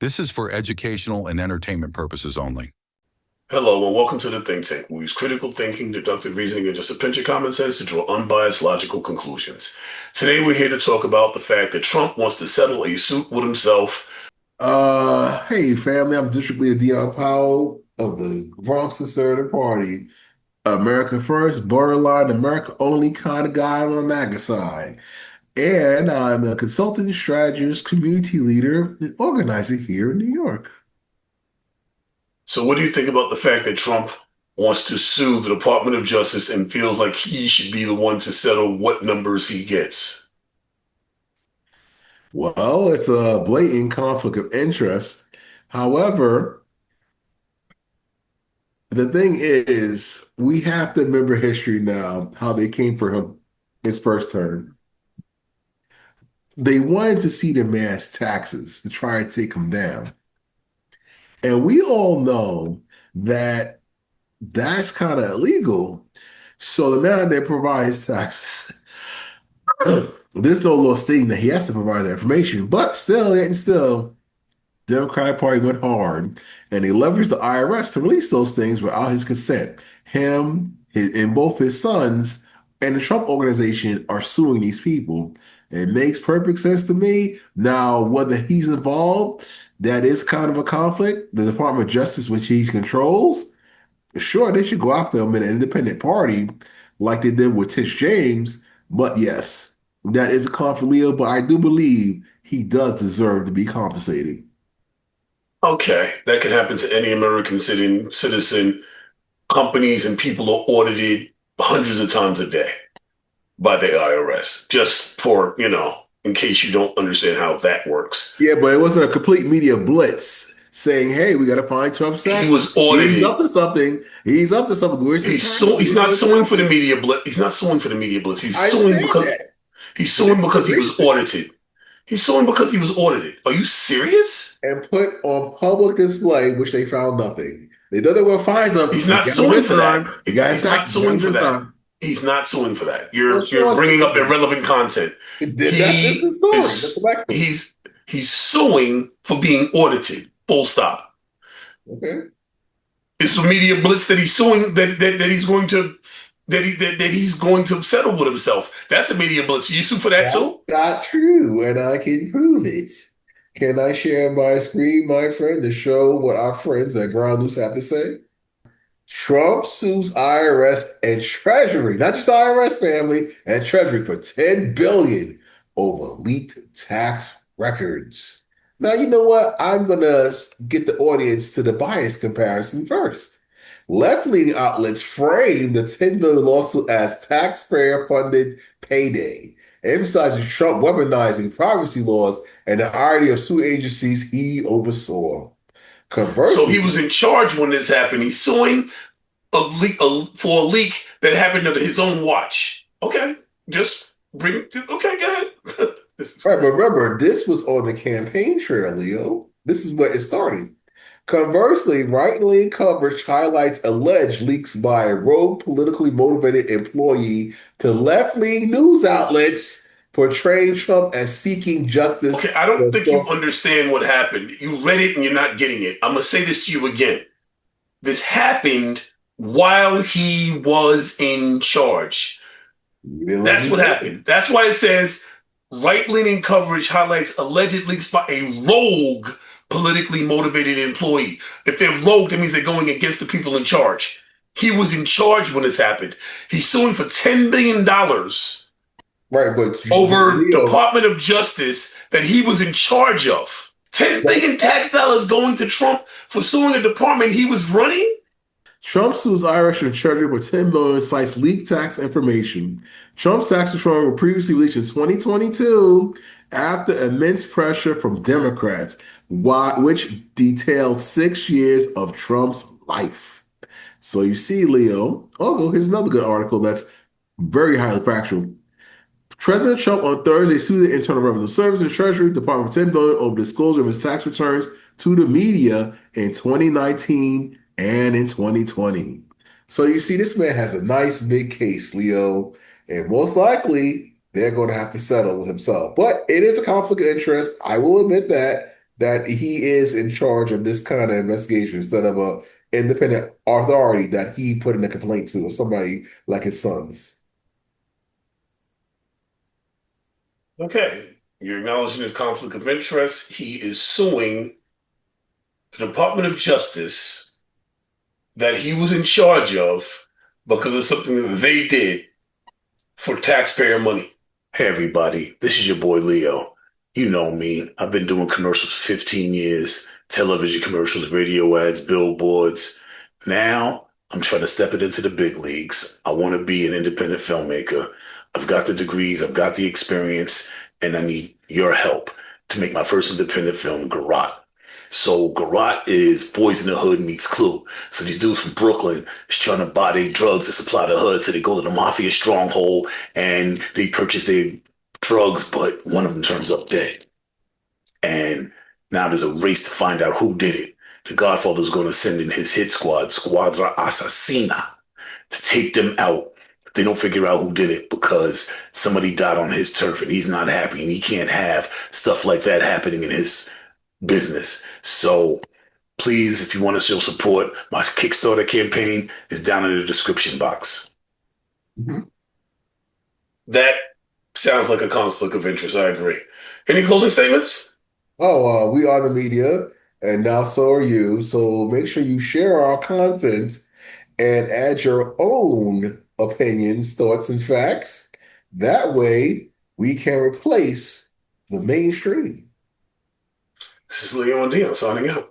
This is for educational and entertainment purposes only. Hello, and welcome to the Think Tank. We use critical thinking, deductive reasoning, and just a pinch of common sense to draw unbiased, logical conclusions. Today, we're here to talk about the fact that Trump wants to settle a suit with himself. Hey family, I'm District Leader Dion Powell of the Bronx Conservative Party. America first, borderline, America only kind of guy on the MAGA side. And I'm a consultant strategist, community leader, and organizer here in New York. So, what do you think about the fact that Trump wants to sue the Department of Justice and feels like he should be the one to settle what numbers he gets? Well, it's a blatant conflict of interest. However, the thing is, we have to remember history now, how they came for him his first term. They wanted to see the man's taxes to try and take him down. And we all know that that's kind of illegal. So the man that provides taxes, there's no law stating that he has to provide that information, but still, yet and still, Democratic Party went hard and they leveraged the IRS to release those things without his consent. And both his sons and the Trump organization are suing these people. It makes perfect sense to me. Now, whether he's involved, that is kind of a conflict. The Department of Justice, which he controls, sure, they should go after him in an independent party like they did with Tish James. But yes, that is a conflict, Leo. But I do believe he does deserve to be compensated. Okay, that can happen to any American citizen. Companies and people are audited hundreds of times a day by the IRS, just for, in case you don't understand how that works. Yeah, but it wasn't a complete media blitz saying, "Hey, we got to find Trump He taxes. was He's audited. up to something. He's up to something. Where's his taxes? He's Where's not his suing for the taxes?" media blitz. He's not suing for the media blitz. I understand that. He's But suing that's the because he was reason. audited. He's suing because he was audited. Are you serious? And put on public display, which they found nothing. They know they will find him. He's He not got him suing this for that. time. He got his He's not taxes. He got suing him for this that. time. He's not suing for that. Well, You're sure, bringing up suing. irrelevant content. That's the He story. That's the is backstory. he's suing for being audited. Full stop. Okay. It's a media blitz that he's suing that he's going to that he's going to settle with himself. That's a media blitz. You sue for that That's too? not true, and I can prove it. Can I share my screen, my friend, to show what our friends at Ground News have to say? Trump sues IRS and Treasury, not just the IRS family, and Treasury for 10 billion over leaked tax records. Now, you know what? I'm gonna get the audience to the bias comparison first. Left-leaning outlets frame the 10 billion lawsuit as taxpayer-funded payday, emphasizing Trump weaponizing privacy laws and the irony of suing agencies he oversaw. So Conversely, he was in charge when this happened. He's suing for a leak that happened under his own watch. Okay, just bring it. Okay, go ahead. This is right, but crazy. remember, this was on the campaign trail, Leo. This is what it started. Conversely, right-wing coverage highlights alleged leaks by a rogue politically motivated employee to left-leaning news outlets portraying Trump as seeking justice Okay, I don't for think you stolen. understand what happened. You read it and you're not getting it. I'm gonna say this to you again. This happened while he was in charge. You didn't let That's me what finish. happened. That's why it says right-leaning coverage highlights alleged leaks by a rogue politically motivated employee. If they're rogue, that means they're going against the people in charge. He was in charge when this happened. He's suing for $10 billion Right, but over Leo, Department of Justice that he was in charge of. 10 billion tax dollars going to Trump for suing a department he was running? Trump sues IRS and Treasury for 10 billion cites leaked tax information. Trump's tax return were previously released in 2022 after immense pressure from Democrats, which detailed 6 years of Trump's life. So you see, Leo, oh, here's another good article that's very highly factual. President Trump on Thursday sued the Internal Revenue Service and Treasury Department for 10 billion over disclosure of his tax returns to the media in 2019 and in 2020. So you see, this man has a nice big case, Leo, and most likely they're going to have to settle with himself. But it is a conflict of interest. I will admit that. that he is in charge of this kind of investigation instead of a independent authority that he put in a complaint to of somebody like his sons. Okay. You're acknowledging his conflict of interest. He is suing the Department of Justice that he was in charge of because of something that they did for taxpayer money. Hey, everybody, this is your boy Leo. You know me. I've been doing commercials for 15 years, television commercials, radio ads, billboards. Now I'm trying to step it into the big leagues. I want to be an independent filmmaker. I've got the degrees, I've got the experience, and I need your help to make my first independent film, Garrote. So Garrote is Boys in the Hood meets Clue. So these dudes from Brooklyn is trying to buy their drugs to supply the hood. So they go to the mafia stronghold and they purchase their drugs, but one of them turns up dead. And now there's a race to find out who did it. The Godfather's going to send in his hit squad, Squadra Assassina, to take them out. They don't figure out who did it because somebody died on his turf and he's not happy and he can't have stuff like that happening in his business. So please, if you want to show support, my Kickstarter campaign is down in the description box. Mm-hmm. That sounds like a conflict of interest. I agree. Any closing statements? Oh, we are the media, and now so are you. So make sure you share our content and add your own opinions, thoughts, and facts. That way, we can replace the mainstream. This is Leon Dion signing out.